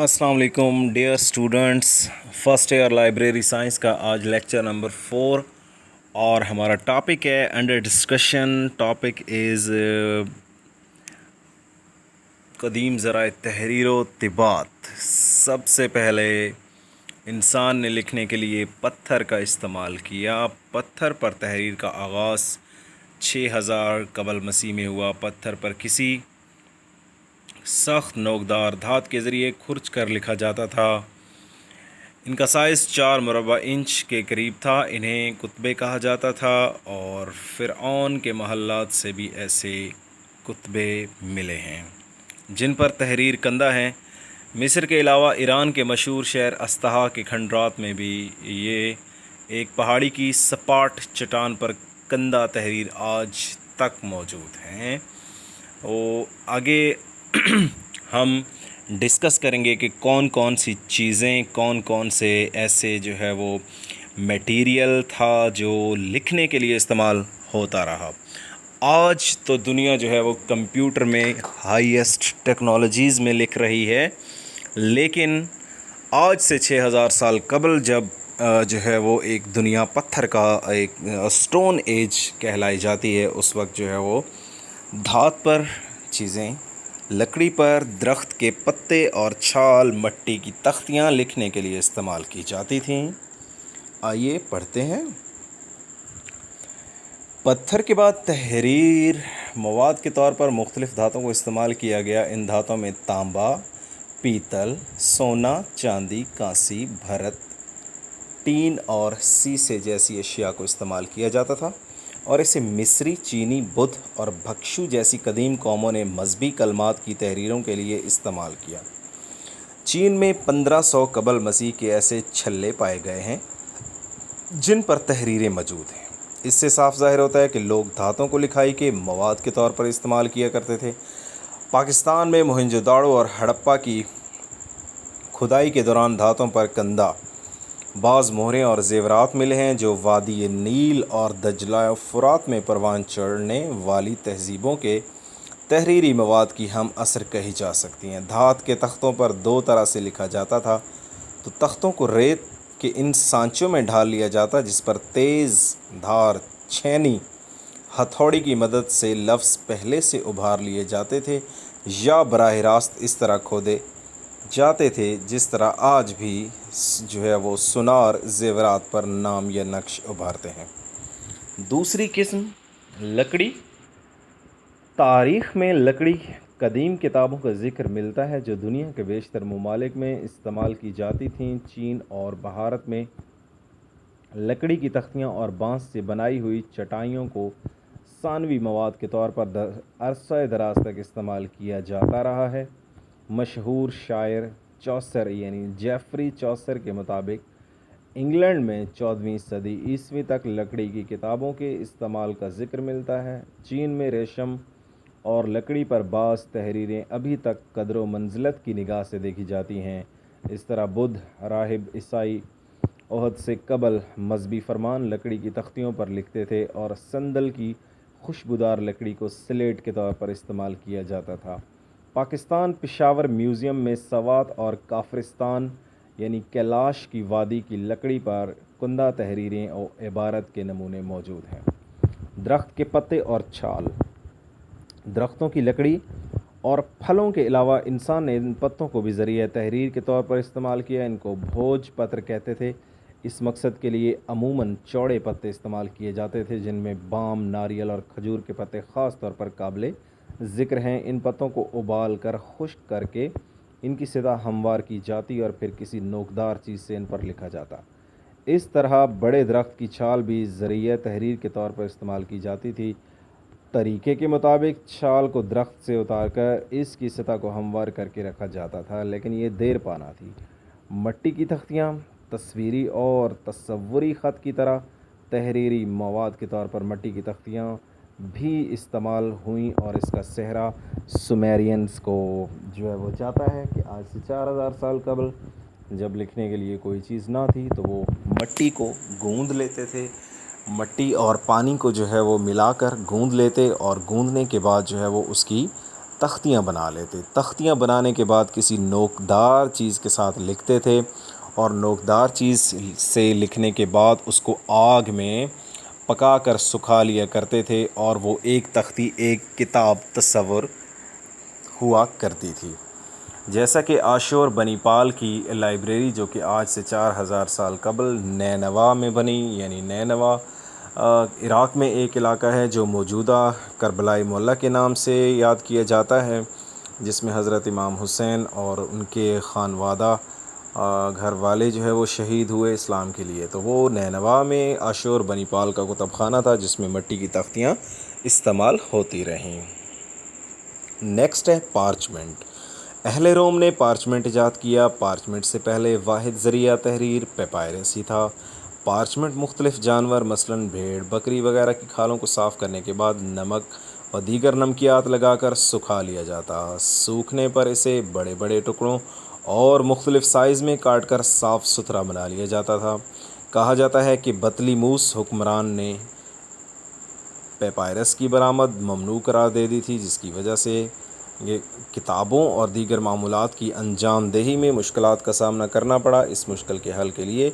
السلام علیکم dear students, first year library science کا آج لیکچر نمبر 4 اور ہمارا ٹاپک ہے انڈر ڈسکشن. ٹاپک از قدیم ذرائع تحریر و طباعت. سب سے پہلے انسان نے لکھنے کے لیے پتھر کا استعمال کیا. پتھر پر تحریر کا آغاز 6000 قبل مسیح میں ہوا. پتھر پر کسی سخت نوکدار دھات کے ذریعے کھرچ کر لکھا جاتا تھا. ان کا سائز 4 مربع انچ کے قریب تھا. انہیں کتبے کہا جاتا تھا اور فرعون کے محلات سے بھی ایسے کتبے ملے ہیں جن پر تحریر کندہ ہیں. مصر کے علاوہ ایران کے مشہور شہر استہا کے کھنڈرات میں بھی یہ ایک پہاڑی کی سپاٹ چٹان پر کندہ تحریر آج تک موجود ہیں. آگے ہم ڈسکس کریں گے کہ کون کون سی چیزیں، کون کون سے ایسے جو ہے وہ میٹیریل تھا جو لکھنے کے لیے استعمال ہوتا رہا. آج تو دنیا جو ہے وہ کمپیوٹر میں ہائیسٹ ٹیکنالوجیز میں لکھ رہی ہے، لیکن آج سے 6000 سال قبل جب جو ہے وہ ایک دنیا پتھر کا ایک اسٹون ایج کہلائی جاتی ہے، اس وقت جو ہے وہ دھات پر چیزیں، لکڑی پر درخت کے پتے اور چھال، مٹی کی تختیاں لکھنے کے لیے استعمال کی جاتی تھیں. آئیے پڑھتے ہیں. پتھر کے بعد تحریر مواد کے طور پر مختلف دھاتوں کو استعمال کیا گیا. ان دھاتوں میں تانبا، پیتل، سونا، چاندی، کانسی، بھرت، ٹین اور سیسے جیسی اشیاء کو استعمال کیا جاتا تھا اور اسے مصری، چینی، بدھ اور بھکشو جیسی قدیم قوموں نے مذہبی کلمات کی تحریروں کے لیے استعمال کیا. چین میں 1500 قبل مسیح کے ایسے چھلے پائے گئے ہیں جن پر تحریریں موجود ہیں. اس سے صاف ظاہر ہوتا ہے کہ لوگ دھاتوں کو لکھائی کے مواد کے طور پر استعمال کیا کرتے تھے. پاکستان میں موہنجو داڑو اور ہڑپہ کی کھدائی کے دوران دھاتوں پر کندہ، بعض مہریں اور زیورات ملے ہیں جو وادی نیل اور دجلہ فرات میں پروان چڑھنے والی تہذیبوں کے تحریری مواد کی ہم عصر کہی جا سکتی ہیں. دھات کے تختوں پر 2 طرح سے لکھا جاتا تھا. تو تختوں کو ریت کے ان سانچوں میں ڈھال لیا جاتا جس پر تیز دھار چھینی ہتھوڑی کی مدد سے لفظ پہلے سے ابھار لیے جاتے تھے یا براہ راست اس طرح کھودے جاتے تھے جس طرح آج بھی جو ہے وہ سونار زیورات پر نام یا نقش ابھارتے ہیں. دوسری قسم لکڑی. تاریخ میں لکڑی قدیم کتابوں کا ذکر ملتا ہے جو دنیا کے بیشتر ممالک میں استعمال کی جاتی تھیں. چین اور بھارت میں لکڑی کی تختیاں اور بانس سے بنائی ہوئی چٹائیوں کو ثانوی مواد کے طور پر عرصہ دراز تک استعمال کیا جاتا رہا ہے. مشہور شاعر چوسر یعنی جیفری چوسر کے مطابق انگلینڈ میں 14ویں صدی عیسوی تک لکڑی کی کتابوں کے استعمال کا ذکر ملتا ہے. چین میں ریشم اور لکڑی پر بعض تحریریں ابھی تک قدر و منزلت کی نگاہ سے دیکھی جاتی ہیں. اس طرح بدھ راہب عیسائی عہد سے قبل مذہبی فرمان لکڑی کی تختیوں پر لکھتے تھے اور سندل کی خوشبودار لکڑی کو سلیٹ کے طور پر استعمال کیا جاتا تھا. پاکستان پشاور میوزیم میں سوات اور کافرستان یعنی کیلاش کی وادی کی لکڑی پر کندہ تحریریں اور عبارت کے نمونے موجود ہیں. درخت کے پتے اور چھال. درختوں کی لکڑی اور پھلوں کے علاوہ انسان نے ان پتوں کو بھی ذریعہ تحریر کے طور پر استعمال کیا. ان کو بھوج پتر کہتے تھے. اس مقصد کے لیے عموماً چوڑے پتے استعمال کیے جاتے تھے جن میں بام، ناریل اور کھجور کے پتے خاص طور پر قابل ذکر ہیں. ان پتوں کو ابال کر خشک کر کے ان کی سطح ہموار کی جاتی اور پھر کسی نوکدار چیز سے ان پر لکھا جاتا. اس طرح بڑے درخت کی چھال بھی ذریعہ تحریر کے طور پر استعمال کی جاتی تھی. طریقے کے مطابق چھال کو درخت سے اتار کر اس کی سطح کو ہموار کر کے رکھا جاتا تھا، لیکن یہ دیر پانا تھی. مٹی کی تختیاں. تصویری اور تصوری خط کی طرح تحریری مواد کے طور پر مٹی کی تختیاں بھی استعمال ہوئیں اور اس کا سہرا سومیرینز کو جو ہے وہ جاتا ہے کہ آج سے 4000 سال قبل جب لکھنے کے لیے کوئی چیز نہ تھی تو وہ مٹی کو گوندھ لیتے تھے. مٹی اور پانی کو جو ہے وہ ملا کر گوندھ لیتے اور گوندھنے کے بعد جو ہے وہ اس کی تختیاں بنا لیتے. تختیاں بنانے کے بعد کسی نوکدار چیز کے ساتھ لکھتے تھے اور نوکدار چیز سے لکھنے کے بعد اس کو آگ میں پکا کر سکھا لیا کرتے تھے اور وہ ایک تختی ایک کتاب تصور ہوا کرتی تھی. جیسا کہ آشور بنی پال کی لائبریری جو کہ آج سے 4000 سال قبل نینوا میں بنی، یعنی نینوا عراق میں ایک علاقہ ہے جو موجودہ کربلائی معلیٰ کے نام سے یاد کیا جاتا ہے، جس میں حضرت امام حسین اور ان کے خانوادہ گھر والے جو ہے وہ شہید ہوئے اسلام کے لیے. تو وہ نینوا میں آشور بنی پال کا کتب خانہ تھا جس میں مٹی کی تختیاں استعمال ہوتی رہیں. نیکسٹ ہے پارچمنٹ. اہل روم نے پارچمنٹ ایجاد کیا. پارچمنٹ سے پہلے واحد ذریعہ تحریر پیپائرس ہی تھا. پارچمنٹ مختلف جانور مثلاً بھیڑ بکری وغیرہ کی کھالوں کو صاف کرنے کے بعد نمک و دیگر نمکیات لگا کر سکھا لیا جاتا. سوکھنے پر اسے بڑے بڑے ٹکڑوں اور مختلف سائز میں کاٹ کر صاف ستھرا بنا لیا جاتا تھا. کہا جاتا ہے کہ بطلیموس حکمران نے پیپائرس کی برآمد ممنوع قرار دے دی تھی، جس کی وجہ سے یہ کتابوں اور دیگر معمولات کی انجام دہی میں مشکلات کا سامنا کرنا پڑا. اس مشکل کے حل کے لیے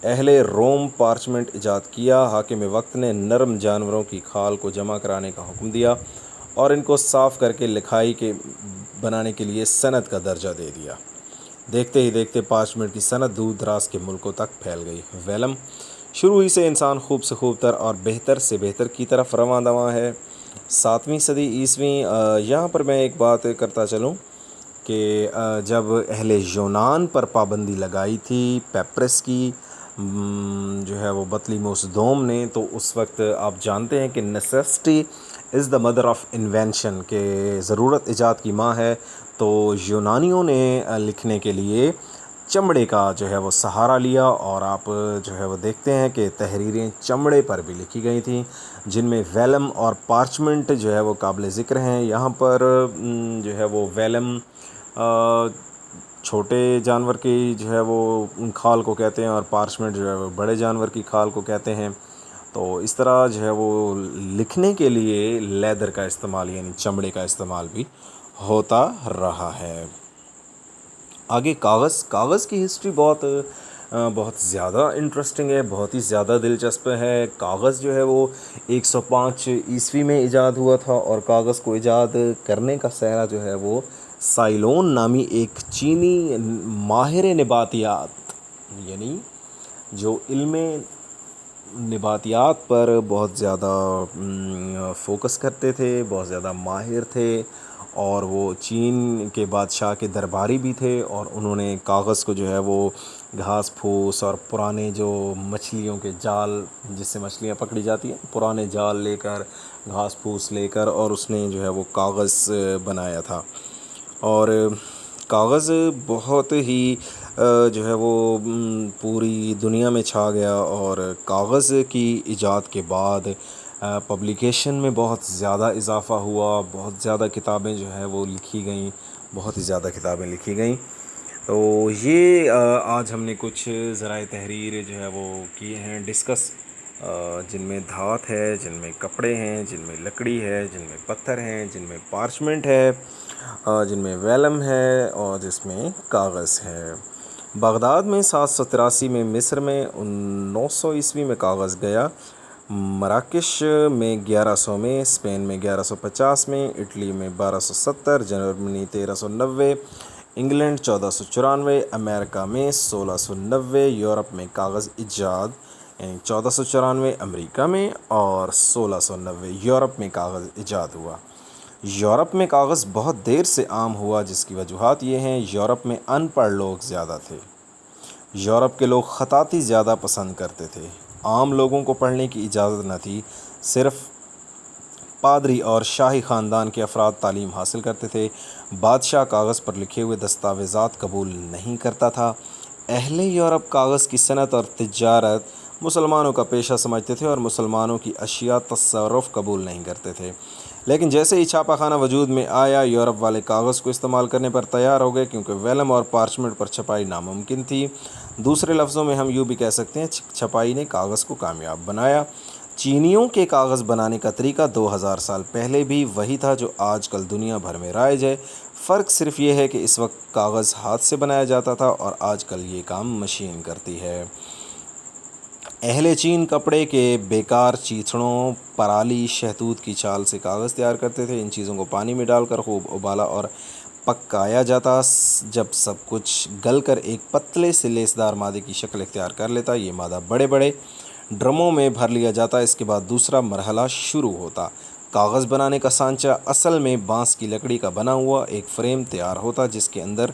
اہل روم پارچمنٹ ایجاد کیا. حاکم وقت نے نرم جانوروں کی کھال کو جمع کرانے کا حکم دیا اور ان کو صاف کر کے لکھائی کے بنانے کے لیے صنعت کا درجہ دے دیا. دیکھتے ہی دیکھتے پارچمنٹ کی صنعت دور دراز کے ملکوں تک پھیل گئی. ویلم شروع ہی سے انسان خوب سے خوب تر اور بہتر سے بہتر کی طرف رواں دواں ہے. 7ویں صدی عیسوی. یہاں پر میں ایک بات کرتا چلوں کہ جب اہل یونان پر پابندی لگائی تھی پیپرس کی جو ہے وہ بطلیموس دوم نے، تو اس وقت آپ جانتے ہیں کہ necessity is the mother of invention, کہ ضرورت ایجاد کی ماں ہے. تو یونانیوں نے لکھنے کے لیے چمڑے کا جو ہے وہ سہارا لیا اور آپ جو ہے وہ دیکھتے ہیں کہ تحریریں چمڑے پر بھی لکھی گئی تھیں، جن میں ویلم اور پارچمنٹ جو ہے وہ قابل ذکر ہیں. یہاں پر جو ہے وہ ویلم چھوٹے جانور کی جو ہے وہ کھال کو کہتے ہیں اور پارچمنٹ جو ہے وہ بڑے جانور کی کھال کو کہتے ہیں. تو اس طرح جو ہے وہ لکھنے کے لیے لیدر کا استعمال یعنی چمڑے کا استعمال بھی ہوتا رہا ہے. آگے کاغذ کی ہسٹری بہت زیادہ انٹرسٹنگ ہے، بہت ہی زیادہ دلچسپ ہے. کاغذ جو ہے وہ 105 عیسوی میں ایجاد ہوا تھا اور کاغذ کو ایجاد کرنے کا سہرا جو ہے وہ سائلون نامی ایک چینی ماہر نباتیات، یعنی جو علم نباتیات پر بہت زیادہ فوکس کرتے تھے، بہت زیادہ ماہر تھے اور وہ چین کے بادشاہ کے درباری بھی تھے. اور انہوں نے کاغذ کو جو ہے وہ گھاس پھوس اور پرانے جو مچھلیوں کے جال جس سے مچھلیاں پکڑی جاتی ہیں، پرانے جال لے کر گھاس پھوس لے کر اور اس نے جو ہے وہ کاغذ بنایا تھا. اور کاغذ بہت ہی جو ہے وہ پوری دنیا میں چھا گیا اور کاغذ کی ایجاد کے بعد پبلیکیشن میں بہت زیادہ اضافہ ہوا. بہت زیادہ کتابیں جو ہے وہ لکھی گئیں، بہت ہی زیادہ کتابیں لکھی گئیں. تو یہ آج ہم نے کچھ ذرائع تحریر جو ہے وہ کیے ہیں ڈسکس، جن میں دھات ہے، جن میں کپڑے ہیں، جن میں لکڑی ہے، جن میں پتھر ہیں، جن میں پارچمنٹ ہے، جن میں ویلم ہے اور جس میں کاغذ ہے. بغداد میں 783 میں، مصر میں 900 عیسوی میں کاغذ گیا. مراکش میں 1100 میں، اسپین میں 1150 میں، اٹلی میں 1270، جرمنی 1390، انگلینڈ 1494، امریکہ میں 1690. یورپ میں کاغذ ایجاد یعنی 1494 امریکہ میں اور 1690 یورپ میں کاغذ ایجاد ہوا. یورپ میں کاغذ بہت دیر سے عام ہوا، جس کی وجوہات یہ ہیں: یورپ میں ان پڑھ لوگ زیادہ تھے، یورپ کے لوگ خطاطی زیادہ پسند کرتے تھے، عام لوگوں کو پڑھنے کی اجازت نہ تھی، صرف پادری اور شاہی خاندان کے افراد تعلیم حاصل کرتے تھے، بادشاہ کاغذ پر لکھے ہوئے دستاویزات قبول نہیں کرتا تھا. اہل یورپ کاغذ کی صنعت اور تجارت مسلمانوں کا پیشہ سمجھتے تھے اور مسلمانوں کی اشیاء تصرف قبول نہیں کرتے تھے. لیکن جیسے ہی چھاپا خانہ وجود میں آیا، یورپ والے کاغذ کو استعمال کرنے پر تیار ہو گئے، کیونکہ ویلم اور پارچمنٹ پر چھپائی ناممکن تھی. دوسرے لفظوں میں ہم یوں بھی کہہ سکتے ہیں چھپائی نے کاغذ کو کامیاب بنایا. چینیوں کے کاغذ بنانے کا طریقہ 2000 سال پہلے بھی وہی تھا جو آج کل دنیا بھر میں رائج ہے۔ فرق صرف یہ ہے کہ اس وقت کاغذ ہاتھ سے بنایا جاتا تھا اور آج کل یہ کام مشین کرتی ہے۔ اہل چین کپڑے کے بیکار چیتھڑوں، پرالی، شہتوت کی چھال سے کاغذ تیار کرتے تھے۔ ان چیزوں کو پانی میں ڈال کر خوب ابالا اور پکایا جاتا۔ جب سب کچھ گل کر ایک پتلے سے لیسدار مادے کی شکل اختیار کر لیتا، یہ مادہ بڑے بڑے ڈرموں میں بھر لیا جاتا۔ اس کے بعد دوسرا مرحلہ شروع ہوتا۔ کاغذ بنانے کا سانچہ اصل میں بانس کی لکڑی کا بنا ہوا ایک فریم تیار ہوتا، جس کے اندر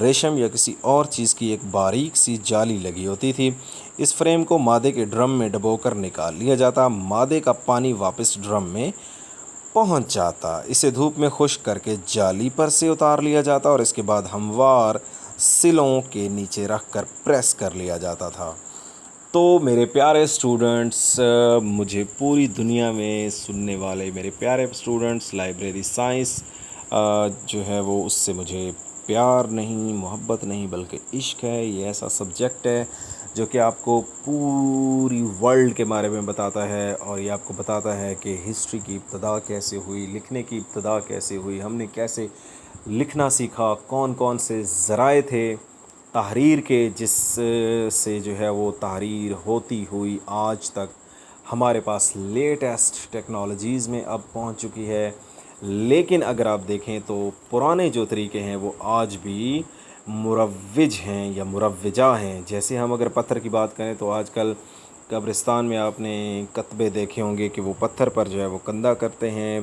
ریشم یا کسی اور چیز کی ایک باریک سی جالی لگی ہوتی تھی۔ اس فریم کو مادے کے ڈرم میں ڈبو کر نکال لیا جاتا۔ مادے کا پانی واپس ڈرم میں پہنچ جاتا۔ اسے دھوپ میں خشک کر کے جالی پر سے اتار لیا جاتا اور اس کے بعد ہموار سلوں کے نیچے رکھ کر پریس کر لیا جاتا تھا۔ تو میرے پیارے اسٹوڈنٹس، مجھے پوری دنیا میں سننے والے میرے پیارے اسٹوڈنٹس، لائبریری سائنس جو ہے وہ اس سے مجھے پیار نہیں، محبت نہیں، بلکہ عشق ہے۔ یہ ایسا سبجیکٹ ہے جو کہ آپ کو پوری ورلڈ کے بارے میں بتاتا ہے، اور یہ آپ کو بتاتا ہے کہ ہسٹری کی ابتدا کیسے ہوئی، لکھنے کی ابتدا کیسے ہوئی، ہم نے کیسے لکھنا سیکھا، کون کون سے ذرائع تھے تحریر کے، جس سے جو ہے وہ تحریر ہوتی ہوئی آج تک ہمارے پاس لیٹسٹ ٹیکنالوجیز میں اب پہنچ چکی ہے۔ لیکن اگر آپ دیکھیں تو پرانے جو طریقے ہیں وہ آج بھی مروج ہیں یا مروجہ ہیں۔ جیسے ہم اگر پتھر کی بات کریں تو آج کل قبرستان میں آپ نے کتبے دیکھے ہوں گے کہ وہ پتھر پر جو ہے وہ کندہ کرتے ہیں۔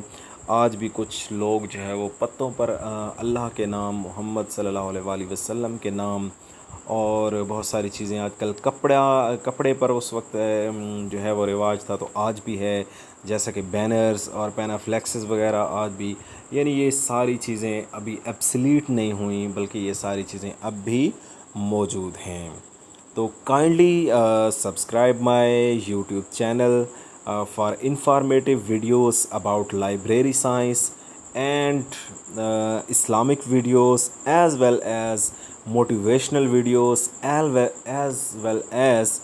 آج بھی کچھ لوگ جو ہے وہ پتوں پر اللہ کے نام، محمد صلی اللہ علیہ وآلہ وسلم کے نام اور بہت ساری چیزیں، آج کل کپڑے پر اس وقت جو ہے وہ رواج تھا تو آج بھی ہے، جیسا کہ بینرز اور پینافلیکسز وغیرہ آج بھی، یعنی یہ ساری چیزیں ابھی ایبسلیٹ نہیں ہوئیں، بلکہ یہ ساری چیزیں اب بھی موجود ہیں۔ تو kindly subscribe my YouTube channel for informative videos about library science and Islamic videos, as well as motivational videos, as well as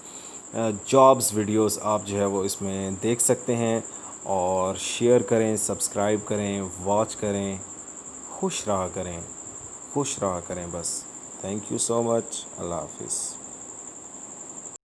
jobs videos آپ جو ہے وہ اس میں دیکھ سکتے ہیں، اور شیئر کریں، سبسکرائب کریں، واچ کریں، خوش رہا کریں بس۔ تھینک یو سو مچ، اللہ حافظ۔